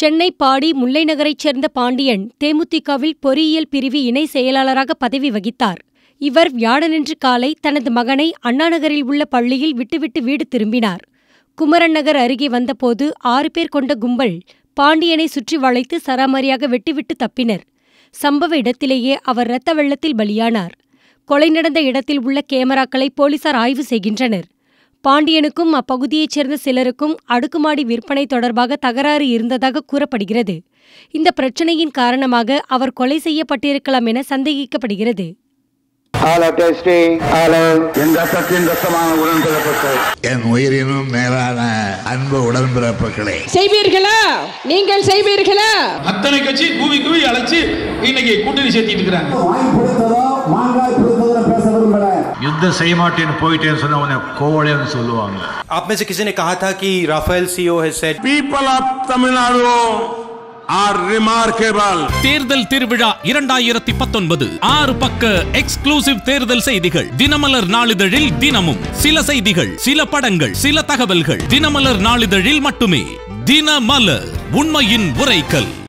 சென்னை பாடி முல்லை நகரைச் சேர்ந்த பாண்டியன் தேமுதிகவில் பொறியியல் பிரிவு இணை செயலாளராக பதவி வகித்தார். இவர் வியாழனன்று காலை தனது மகனை அண்ணாநகரில் உள்ள பள்ளியில் விட்டுவிட்டு வீடு திரும்பினார். குமரன் நகர் அருகே வந்தபோது 6 பேர் கொண்ட கும்பல் பாண்டியனை சுற்றி வளைத்து சராமரியாக வெட்டிவிட்டு தப்பினர். சம்பவ இடத்திலேயே அவர் இரத்த வெள்ளத்தில் பலியானார். கொலை நடந்த இடத்தில் உள்ள கேமராக்களை போலீசார் ஆய்வு செய்கின்றனர். பாண்டியனுக்கும் அப்பகுதியைச் சேர்ந்த சிலருக்கும் அடுக்குமாடி விற்பனை தொடர்பாக தகராறு இருந்ததாக கூறப்படுகிறது. இந்த பிரச்சனையின் காரணமாக அவர் கொலை செய்யப்பட்டிருக்கலாம் என சந்தேகிக்கப்படுகிறது. என் உயிரினும் மேலான அன்பு உடன்பிறப்புகளே, செய்வீர்களா? நீங்கள் செய்வீர்களா? அத்தனை கட்சி கூவி அழைச்சு இன்னைக்கு கூட்டணி சேர்த்திட்டு இருக்காங்க. युद्ध செய்ய மாட்டேன்னு போயிட்டேன்னு சொன்னவனே கோவளைன்னு சொல்லுவாங்க. आप में से किसी ने कहा था कि Rafale CEO has said people of Tamil Nadu are remarkable. தேர்தல் திருவிழா 2019 6 பக்க எக்ஸ்க்ளூசிவ் தேர்தல் செய்திகள். தினமலர் நாளிதழில் தினமும் சில செய்திகள், சில படங்கள், சில தகவல்கள். தினமலர் நாளிதழில் மட்டுமே. தினமலர், உண்மையின் உரைக்கல்.